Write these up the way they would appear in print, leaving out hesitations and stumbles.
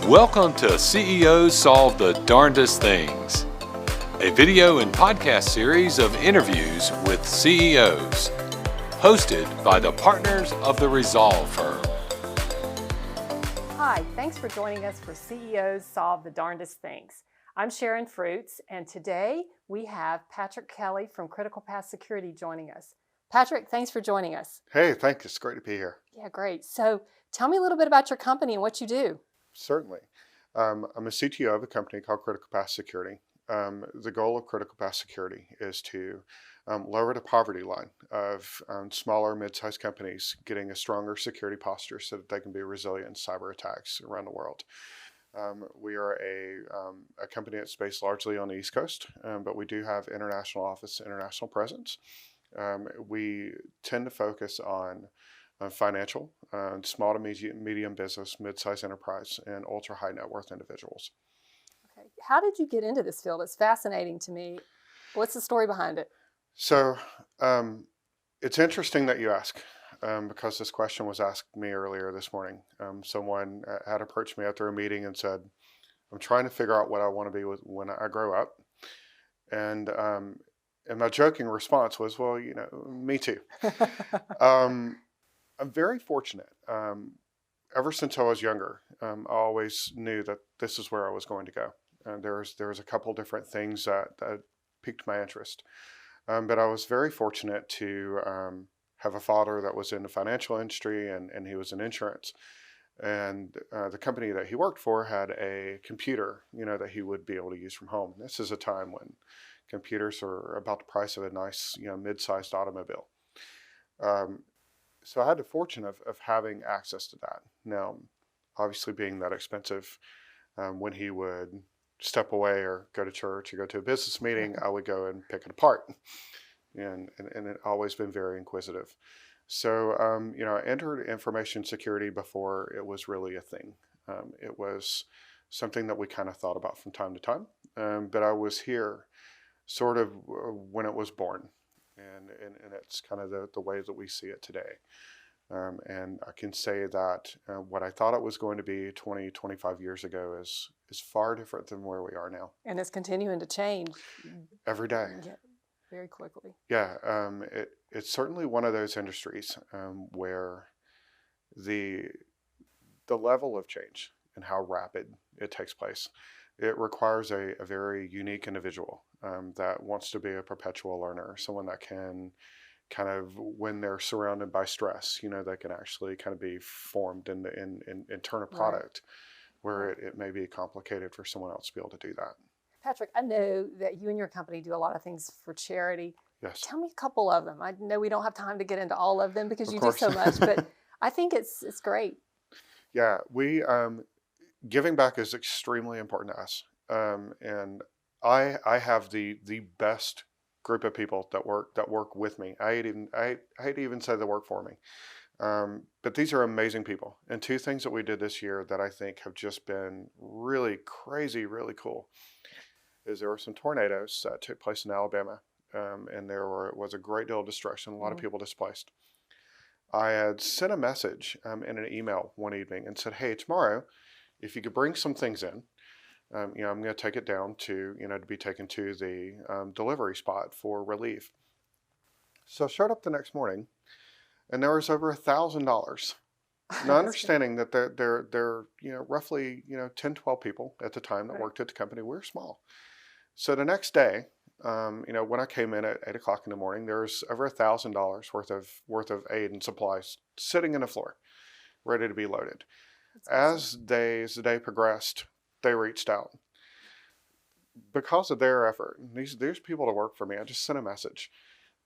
Welcome to CEOs Solve the Darndest Things, a video and podcast series of interviews with CEOs, hosted by the partners of the Resolve firm. Hi, thanks for joining us for CEOs Solve the Darndest Things. I'm Sharon Fruits, and today we have Patrick Kelley from Critical Path Security joining us. Patrick, thanks for joining us. Hey, thank you. It's great to be here. Yeah, great. So tell me a little bit about your company and what you do. Certainly. I'm a CTO of a company called Critical Path Security. The goal of Critical Path Security is to lower the poverty line of smaller, mid-sized companies getting a stronger security posture so that they can be resilient to cyber attacks around the world. We are a company that's based largely on the East Coast, but we do have international office, international presence. We tend to focus on financial, small to medium business, mid-sized enterprise, and ultra-high net worth individuals. Okay. How did you get into this field? It's fascinating to me. What's the story behind it? So it's interesting that you ask, because this question was asked me earlier this morning. Someone had approached me after a meeting and said, I'm trying to figure out what I want to be when I grow up. And my joking response was, well, me too. I'm very fortunate. Ever since I was younger, I always knew that this is where I was going to go. And there was a couple different things that piqued my interest. But I was very fortunate to have a father that was in the financial industry, and he was in insurance. And the company that he worked for had a computer, that he would be able to use from home. And this is a time when computers are about the price of a nice, mid-sized automobile. So I had the fortune of having access to that. Now, obviously being that expensive, when he would step away or go to church or go to a business meeting, I would go and pick it apart. And it always been very inquisitive. So, I entered information security before it was really a thing. It was something that we kind of thought about from time to time. But I was here sort of when it was born. And it's kind of the way that we see it today. And I can say that what I thought it was going to be 20, 25 years ago is far different than where we are now. And it's continuing to change. Every day. Yeah, very quickly. Yeah, it's certainly one of those industries where the level of change and how rapid it takes place, it requires a very unique individual that wants to be a perpetual learner, someone that can kind of, when they're surrounded by stress, they can actually kind of be formed and turn a product where it may be complicated for someone else to be able to do that. Patrick, I know that you and your company do a lot of things for charity. Yes. Tell me a couple of them. I know we don't have time to get into all of them because Of you course. do so much, but I think it's great. Yeah, we giving back is extremely important to us, and I have the best group of people that work with me. I hate to even say they work for me, but these are amazing people. And two things that we did this year that I think have just been really crazy, really cool, is there were some tornadoes that took place in Alabama, and was a great deal of destruction, a lot of people displaced. I had sent a message in an email one evening and said, hey, tomorrow, if you could bring some things in, I'm going to take it down to, to be taken to the delivery spot for relief. So I showed up the next morning, and there was over $1,000. Now, understanding that they're roughly 10, 12 people at the time that worked at the company. We were small. So the next day, when I came in at 8 o'clock in the morning, there was over $1,000 worth of aid and supplies sitting in the floor, ready to be loaded. As the day progressed, they reached out. Because of their effort, these people that work for me, I just sent a message.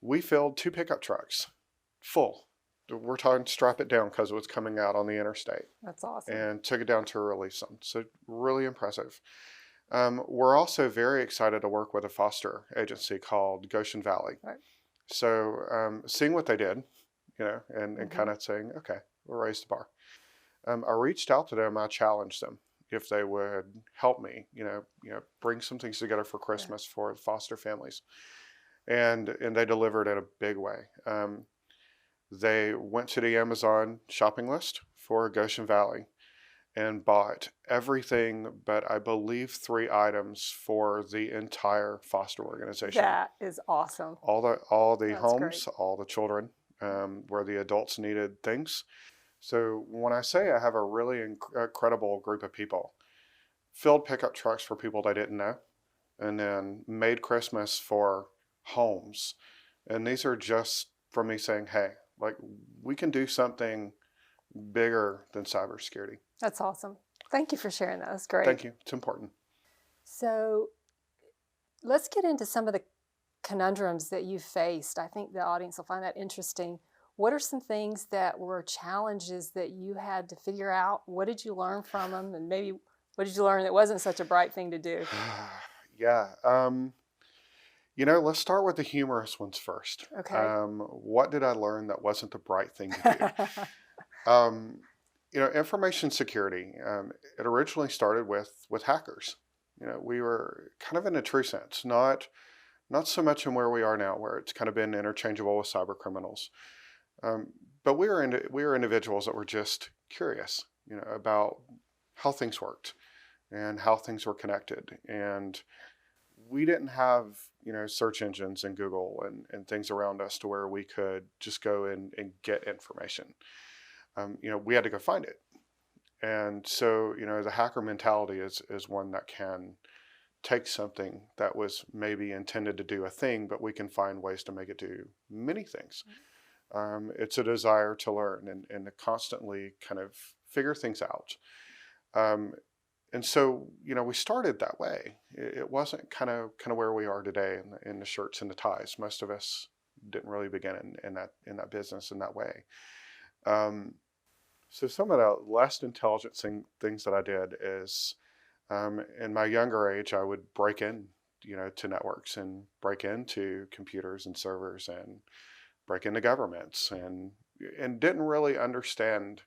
We filled 2 pickup trucks full. We're talking strap it down because it was coming out on the interstate. That's awesome. And took it down to release them. So really impressive. We're also very excited to work with a foster agency called Goshen Valley. Right. So seeing what they did, and kind of saying, okay, we'll raise the bar. I reached out to them. I challenged them if they would help me, bring some things together for Christmas for foster families. And they delivered in a big way. They went to the Amazon shopping list for Goshen Valley and bought everything but I believe 3 items for the entire foster organization. That is awesome. All the That's great. homes, all the children, where the adults needed things. So when I say I have a really incredible group of people, filled pickup trucks for people they didn't know, and then made Christmas for homes. And these are just from me saying, hey, like we can do something bigger than cybersecurity. That's awesome. Thank you for sharing that. That's great. Thank you. It's important. So let's get into some of the conundrums that you faced. I think the audience will find that interesting. What are some things that were challenges that you had to figure out? What did you learn from them? And maybe what did you learn that wasn't such a bright thing to do? Yeah. Let's start with the humorous ones first. Okay. What did I learn that wasn't the bright thing to do? Information security, it originally started with hackers. We were kind of in a true sense, not so much in where we are now, where it's kind of been interchangeable with cyber criminals. But we were individuals that were just curious, about how things worked and how things were connected. And we didn't have, search engines and Google and things around us to where we could just go and get information. We had to go find it. And so, the hacker mentality is one that can take something that was maybe intended to do a thing, but we can find ways to make it do many things. It's a desire to learn and to constantly kind of figure things out. And so, we started that way. It wasn't kind of where we are today in the shirts and the ties. Most of us didn't really begin in that business in that way. So some of the less intelligent things that I did is, in my younger age, I would break in, to networks and break into computers and servers and break into governments and didn't really understand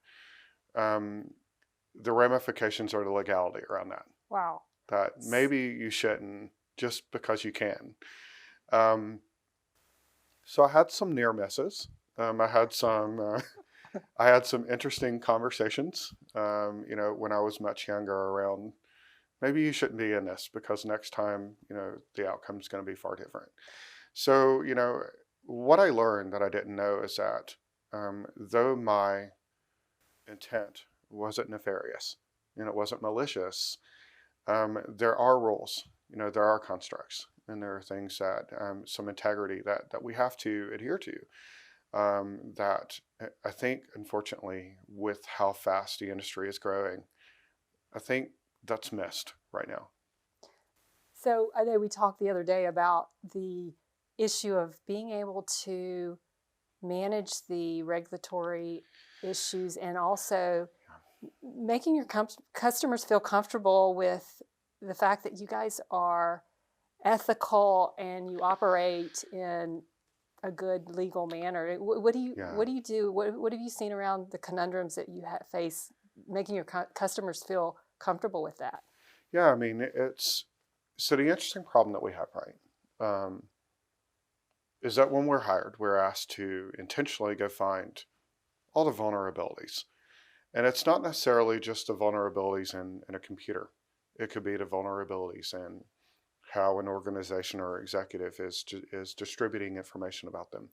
the ramifications or the legality around that. Wow. That maybe you shouldn't just because you can. So I had some near misses. I had some interesting conversations, when I was much younger around, maybe you shouldn't be in this because next time, the outcome is going to be far different. So, what I learned that I didn't know is that though my intent wasn't nefarious and it wasn't malicious, there are rules, there are constructs, and there are things that, some integrity that we have to adhere to. That I think, unfortunately, with how fast the industry is growing, I think that's missed right now. So I know we talked the other day about the issue of being able to manage the regulatory issues and also making your customers feel comfortable with the fact that you guys are ethical and you operate in a good legal manner. What do you do? What have you seen around the conundrums that you face making your customers feel comfortable with that? Yeah, I mean, so the interesting problem that we have, right, is that when we're hired, we're asked to intentionally go find all the vulnerabilities. And it's not necessarily just the vulnerabilities in a computer. It could be the vulnerabilities in how an organization or executive is distributing information about them.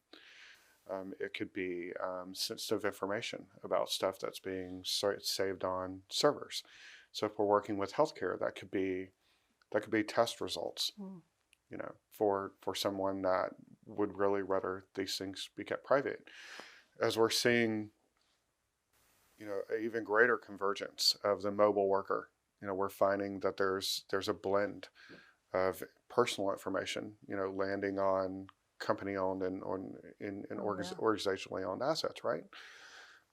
It could be sensitive information about stuff that's being saved on servers. So if we're working with healthcare, that could be test results, for someone that would really rather these things be kept private. As we're seeing, an even greater convergence of the mobile worker, we're finding that there's a blend of personal information, landing on company-owned and organizationally owned assets, right?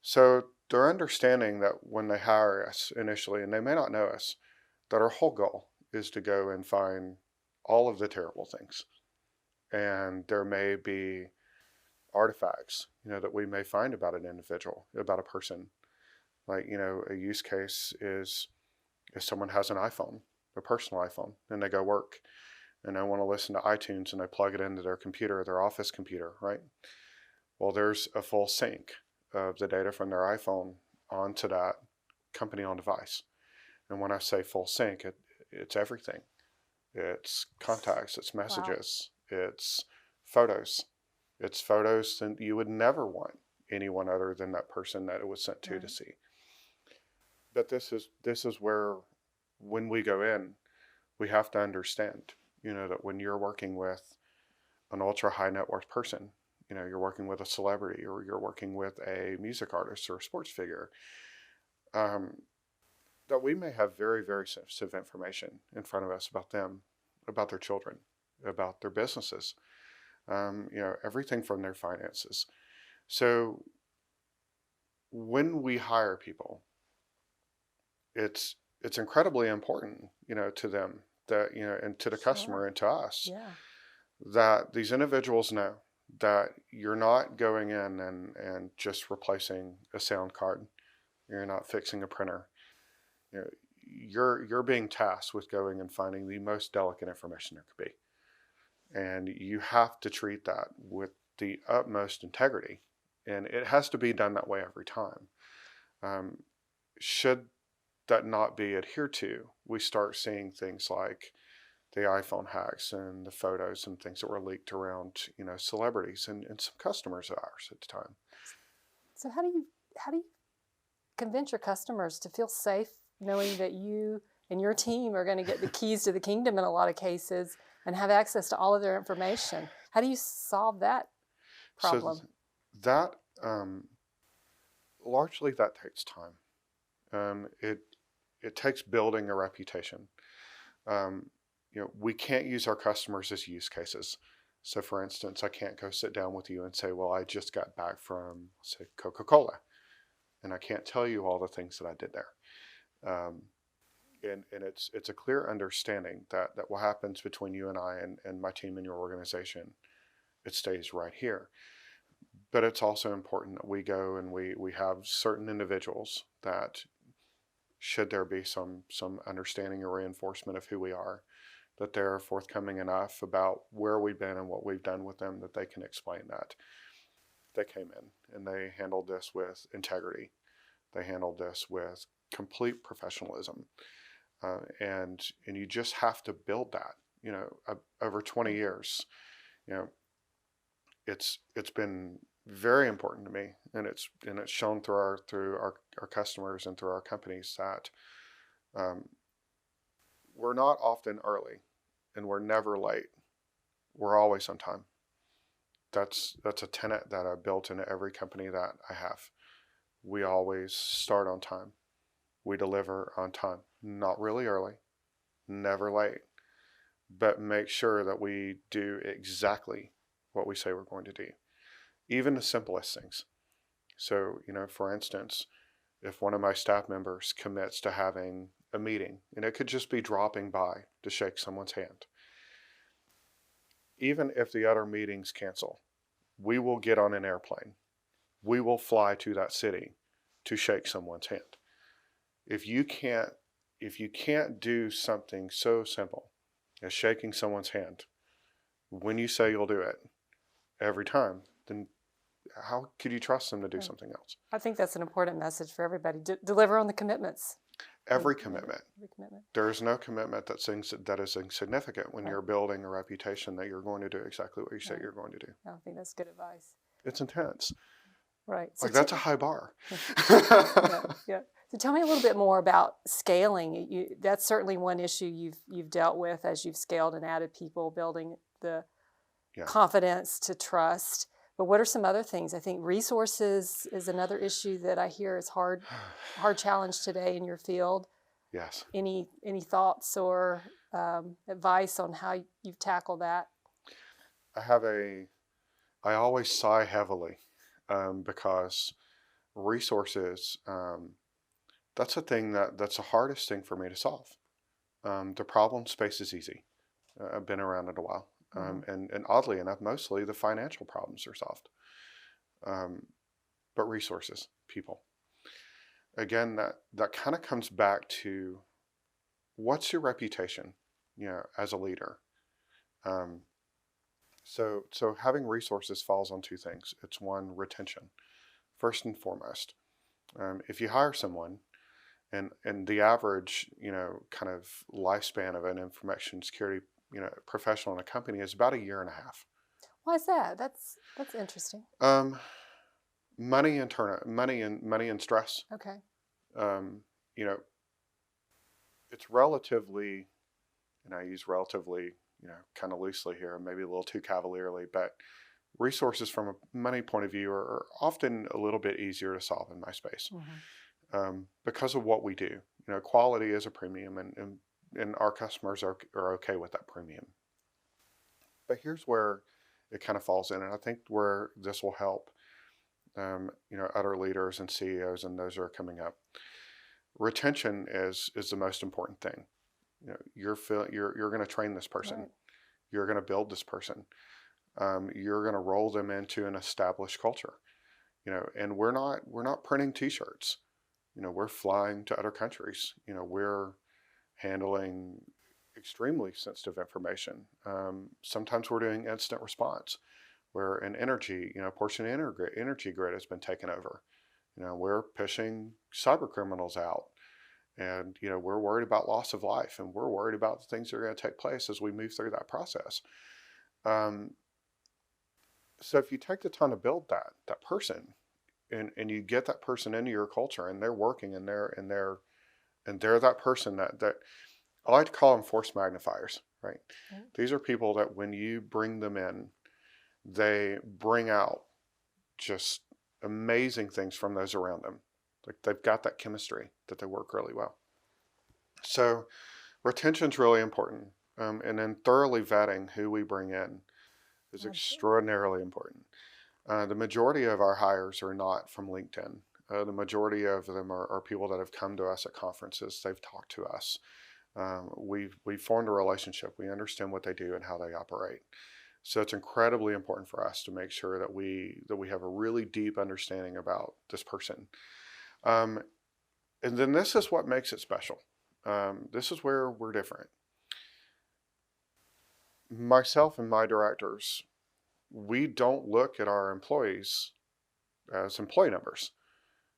So they're understanding that when they hire us initially, and they may not know us, that our whole goal is to go and find all of the terrible things. And there may be artifacts, that we may find about an individual, about a person. Like, a use case is if someone has an iPhone, a personal iPhone, and they go work and they want to listen to iTunes and they plug it into their computer, their office computer, right? Well, there's a full sync of the data from their iPhone onto that company on device. And when I say full sync, it's everything. It's contacts, it's messages, it's photos. It's photos that you would never want anyone other than that person that it was sent to see. But this is where, when we go in, we have to understand, that when you're working with an ultra high net worth person, you're working with a celebrity, or you're working with a music artist or a sports figure, that we may have very, very sensitive information in front of us about them, about their children, about their businesses, everything from their finances. So when we hire people, it's incredibly important, to them, that, and to the customer and to us, that these individuals know that you're not going in and just replacing a sound card. You're not fixing a printer. You're being tasked with going and finding the most delicate information there could be. And you have to treat that with the utmost integrity. And it has to be done that way every time. Should that not be adhered to, we start seeing things like the iPhone hacks and the photos and things that were leaked around, celebrities and some customers of ours at the time. So how do you convince your customers to feel safe knowing that you and your team are going to get the keys to the kingdom in a lot of cases and have access to all of their information? How do you solve that problem? So that largely that takes time. It takes building a reputation. We can't use our customers as use cases. So for instance, I can't go sit down with you and say, well, I just got back from, say, Coca-Cola, and I can't tell you all the things that I did there. And it's a clear understanding that what happens between you and I and my team and your organization, it stays right here. But it's also important that we go and we have certain individuals that, should there be some understanding or reinforcement of who we are, that they're forthcoming enough about where we've been and what we've done with them, that they can explain that. They came in and they handled this with integrity. They handled this with complete professionalism. And you just have to build that, over 20 years. It's been very important to me, and it's shown through our customers and through our companies that we're not often early, and we're never late. We're always on time. That's a tenet that I built into every company that I have. We always start on time. We deliver on time. Not really early, never late, but make sure that we do exactly what we say we're going to do. Even the simplest things. So, for instance, if one of my staff members commits to having a meeting, and it could just be dropping by to shake someone's hand, even if the other meetings cancel, we will get on an airplane. We will fly to that city to shake someone's hand. If you can't do something so simple as shaking someone's hand, when you say you'll do it every time, then how could you trust them to do something else? I think that's an important message for everybody. Deliver on the commitments. Every commitment. Every commitment. There is no commitment that is insignificant when you're building a reputation that you're going to do exactly what you say you're going to do. I think that's good advice. It's intense. Right. So that's a high bar. Yeah. So tell me a little bit more about scaling. That's certainly one issue you've dealt with as you've scaled and added people, building the confidence to trust. But what are some other things? I think resources is another issue that I hear is hard challenge today in your field. Yes. Any thoughts or advice on how you've tackled that? I always sigh heavily because resources, that's a thing that's the hardest thing for me to solve. The problem space is easy. I've been around it a while. And oddly enough, mostly the financial problems are solved. But resources, people. Again, that kind of comes back to what's your reputation, as a leader. So having resources falls on two things. It's one, retention. First and foremost, if you hire someone And the average, kind of lifespan of an information security, professional in a company is about a year and a half. Why is that? That's interesting. Money and stress. Okay. You know, it's relatively, and I use relatively, kind of loosely here, maybe a little too cavalierly, but resources from a money point of view are often a little bit easier to solve in my space. Because of what we do. Quality is a premium, and our customers are okay with that premium. But here's where it kind of falls in, and I think where this will help, other leaders and CEOs and those who are coming up. Retention is the most important thing. You're going to train this person. Right. You're going to build this person. You're going to roll them into an established culture. And we're not printing T-shirts. We're flying to other countries. We're handling extremely sensitive information. Sometimes we're doing incident response, where an portion of energy grid has been taken over. We're pushing cyber criminals out, and we're worried about loss of life, and we're worried about the things that are going to take place as we move through that process. So if you take the time to build that person, and you get that person into your culture, and they're working, and they're that person that I like to call them force magnifiers, right? Mm-hmm. These are people that when you bring them in, they bring out just amazing things from those around them. Like they've got that chemistry that they work really well. So retention's really important. And then thoroughly vetting who we bring in is extraordinarily important. The majority of our hires are not from LinkedIn. The majority of them are people that have come to us at conferences. They've talked to us. We've formed a relationship. We understand what they do and how they operate. So it's incredibly important for us to make sure that we have a really deep understanding about this person. And then this is what makes it special. This is where we're different. Myself and my directors, we don't look at our employees as employee numbers.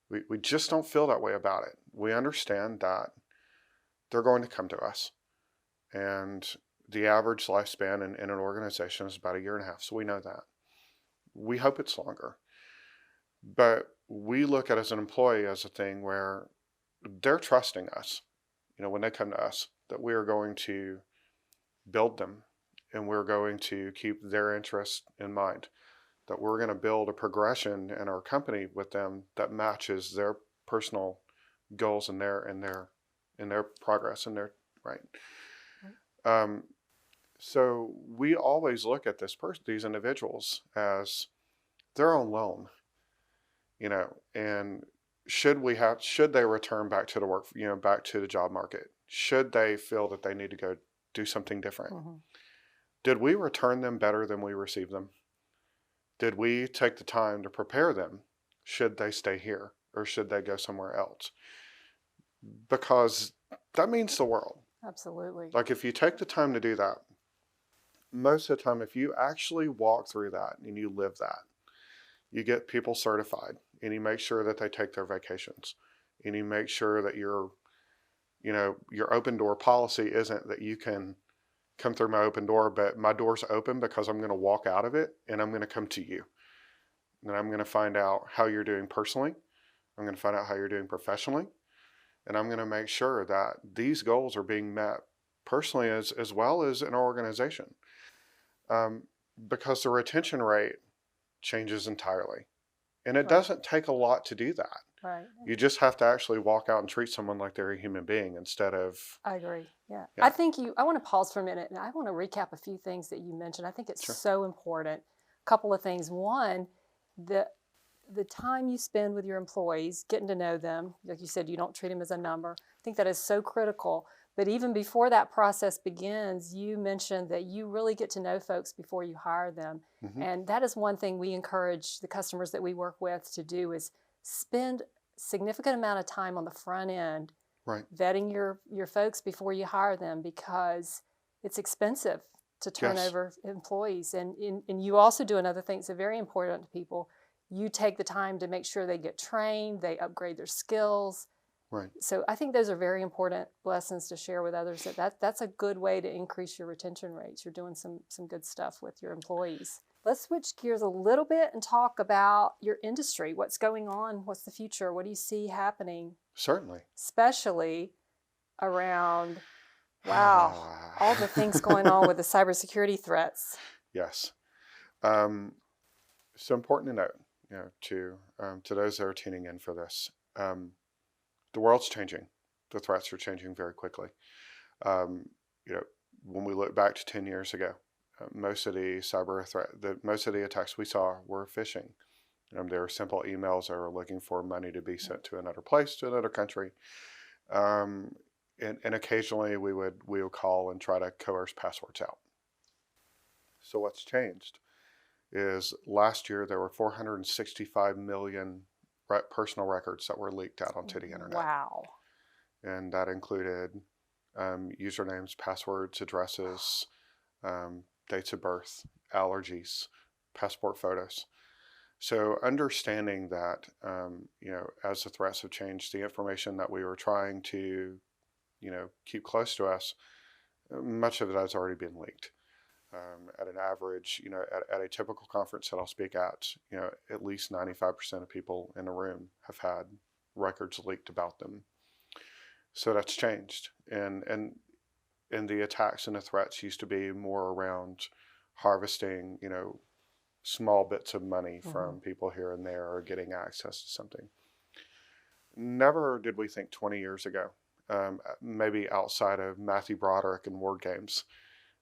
We just don't feel that way about it. We understand that they're going to come to us. And the average lifespan in an organization is about a year and a half. So we know that. We hope it's longer. But we look at it as an employee as a thing where they're trusting us, when they come to us, that we are going to build them, and we're going to keep their interests in mind, that we're going to build a progression in our company with them that matches their personal goals and their progress and their right. So we always look at these individuals as their own loan, and should they return back to the work, back to the job market, should they feel that they need to go do something different, did we return them better than we received them? Did we take the time to prepare them? Should they stay here or should they go somewhere else? Because that means the world. Absolutely. Like if you take the time to do that, most of the time, if you actually walk through that and you live that, you get people certified, and you make sure that they take their vacations, and you make sure that your open door policy isn't that you can come through my open door, but my door's open because I'm going to walk out of it and I'm going to come to you. And I'm going to find out how you're doing personally. I'm going to find out how you're doing professionally. And I'm going to make sure that these goals are being met personally as well as in our organization. Because the retention rate changes entirely. And it doesn't take a lot to do that. Right. You just have to actually walk out and treat someone like they're a human being instead of... I agree. Yeah. I want to pause for a minute, and I want to recap a few things that you mentioned. I think it's so important. A couple of things. One, the time you spend with your employees, getting to know them, like you said, you don't treat them as a number. I think that is so critical. But even before that process begins, you mentioned that you really get to know folks before you hire them. Mm-hmm. And that is one thing we encourage the customers that we work with to do, is spend significant amount of time on the front end, vetting your folks before you hire them, because it's expensive to turn over employees. And you also do another thing that's very important to people. You take the time to make sure they get trained, they upgrade their skills, Right. So I think those are very important lessons to share with others. That's a good way to increase your retention rates. You're doing some good stuff with your employees. Let's switch gears a little bit and talk about your industry. What's going on? What's the future? What do you see happening? Certainly. Especially around, wow, all the things going on with the cybersecurity threats. Yes. So important to note, to those that are tuning in for this, the world's changing. The threats are changing very quickly. When we look back to 10 years ago, most of the most of the attacks we saw were phishing. They were simple emails that were looking for money to be sent to another place, to another country. And occasionally we would call and try to coerce passwords out. So what's changed is last year there were 465 million personal records that were leaked out onto the internet. Wow. And that included usernames, passwords, addresses, dates of birth, allergies, passport photos. So understanding that, as the threats have changed, the information that we were trying to, keep close to us, much of it has already been leaked. At an average, at a typical conference that I'll speak at, at least 95% of people in the room have had records leaked about them. So that's changed. And the attacks and the threats used to be more around harvesting, small bits of money from people here and there, or getting access to something. Never did we think 20 years ago, maybe outside of Matthew Broderick and Word Games,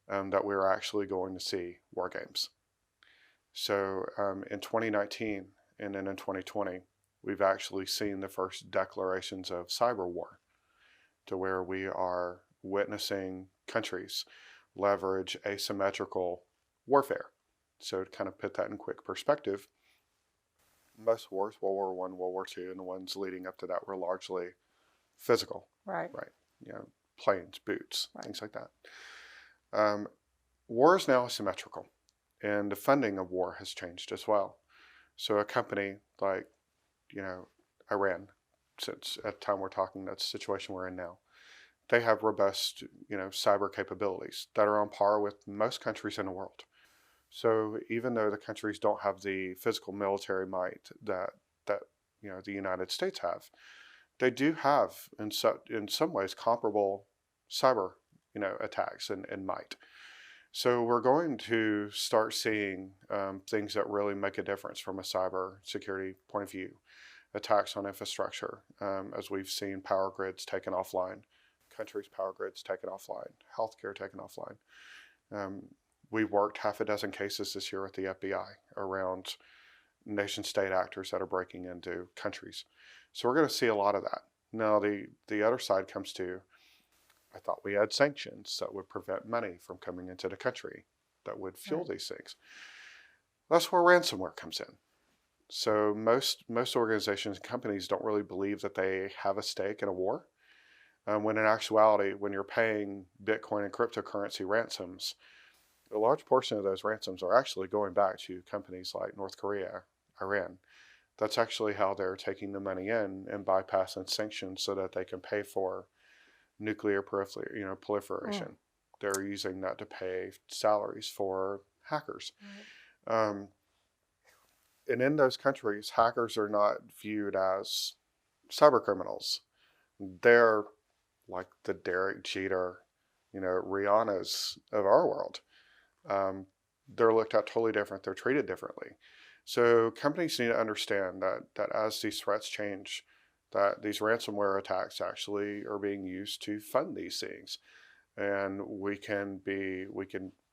that we were actually going to see war games. So in 2019 and then in 2020, we've actually seen the first declarations of cyber war, to where we are witnessing countries leverage asymmetrical warfare. So to kind of put that in quick perspective, most wars, World War I, World War II, and the ones leading up to that were largely physical. Right. Planes, boots, things like that. War is now asymmetrical, and the funding of war has changed as well. So a company like, Iran, since at the time we're talking, that's the situation we're in now, they have robust, cyber capabilities that are on par with most countries in the world. So even though the countries don't have the physical military might that the United States have, they do have in some ways comparable cyber attacks and might. So we're going to start seeing things that really make a difference from a cyber security point of view. Attacks on infrastructure, as we've seen power grids taken offline, countries' power grids taken offline, healthcare taken offline. We worked half a dozen cases this year with the FBI around nation-state actors that are breaking into countries. So we're going to see a lot of that. Now the other side comes to, I thought we had sanctions that would prevent money from coming into the country that would fuel these things. That's where ransomware comes in. So most organizations and companies don't really believe that they have a stake in a war. When in actuality, when you're paying Bitcoin and cryptocurrency ransoms, a large portion of those ransoms are actually going back to companies like North Korea, Iran. That's actually how they're taking the money in and bypassing sanctions so that they can pay for nuclear proliferation. They're using that to pay salaries for hackers. And in those countries, hackers are not viewed as cyber criminals. They're like the Derek Jeter, Rihanna's of our world. They're looked at totally different. They're treated differently. So companies need to understand that as these threats change, that these ransomware attacks actually are being used to fund these things. And we can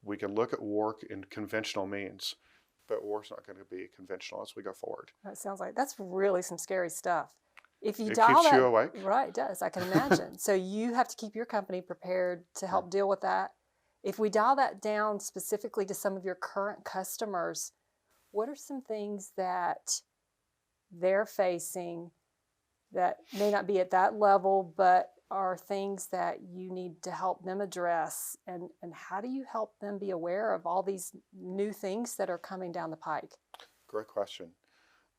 look at war in conventional means, but war's not going to be conventional as we go forward. That sounds like that's really some scary stuff. If you It dial keeps that, you awake. Right, it does. I can imagine. So you have to keep your company prepared to help deal with that. If we dial that down specifically to some of your current customers, what are some things that they're facing that may not be at that level, but are things that you need to help them address? And how do you help them be aware of all these new things that are coming down the pike? Great question.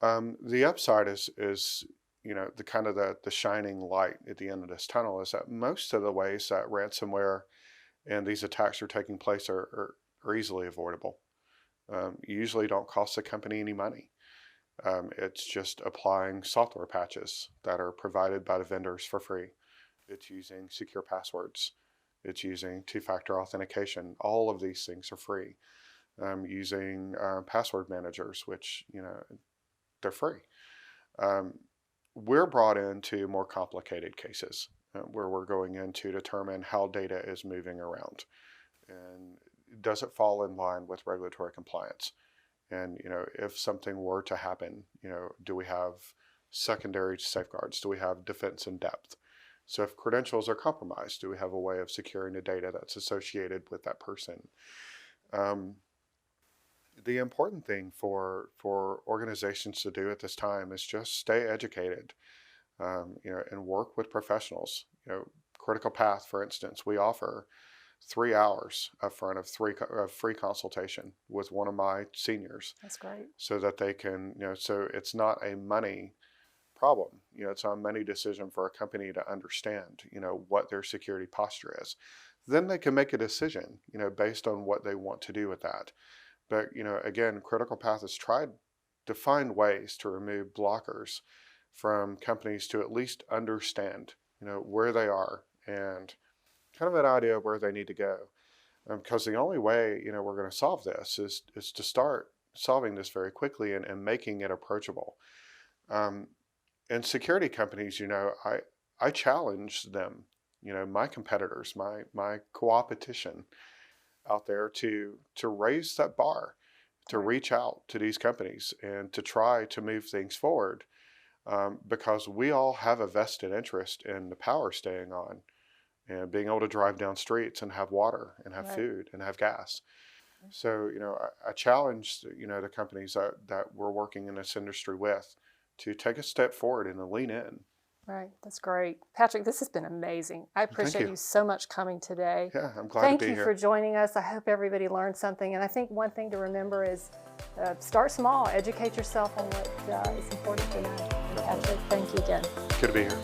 The upside is the kind of the shining light at the end of this tunnel is that most of the ways that ransomware and these attacks are taking place are easily avoidable. You usually don't cost the company any money. It's just applying software patches that are provided by the vendors for free. It's using secure passwords. It's using two-factor authentication. All of these things are free. Using password managers, which, they're free. We're brought into more complicated cases where we're going in to determine how data is moving around, and does it fall in line with regulatory compliance? And if something were to happen, do we have secondary safeguards? Do we have defense in depth? So if credentials are compromised, do we have a way of securing the data that's associated with that person? The important thing for organizations to do at this time is just stay educated, and work with professionals. Critical Path, for instance, we offer 3 hours up front of free consultation with one of my seniors. That's great. So that they can, so it's not a money problem. It's not a money decision for a company to understand, what their security posture is. Then they can make a decision, based on what they want to do with that. But, again, Critical Path has tried to find ways to remove blockers from companies to at least understand, where they are and kind of an idea of where they need to go. Because the only way, we're going to solve this is to start solving this very quickly and making it approachable. And security companies, I challenge them, my competitors, my co-opetition out there to raise that bar, to reach out to these companies and to try to move things forward, because we all have a vested interest in the power staying on and being able to drive down streets and have water and have food and have gas. So, I challenge, the companies that we're working in this industry with to take a step forward and to lean in. Right. That's great. Patrick, this has been amazing. I appreciate you so much coming today. Yeah, I'm glad to be here. Thank you for joining us. I hope everybody learned something. And I think one thing to remember is start small. Educate yourself on what is important to know. Patrick, thank you again. Good to be here.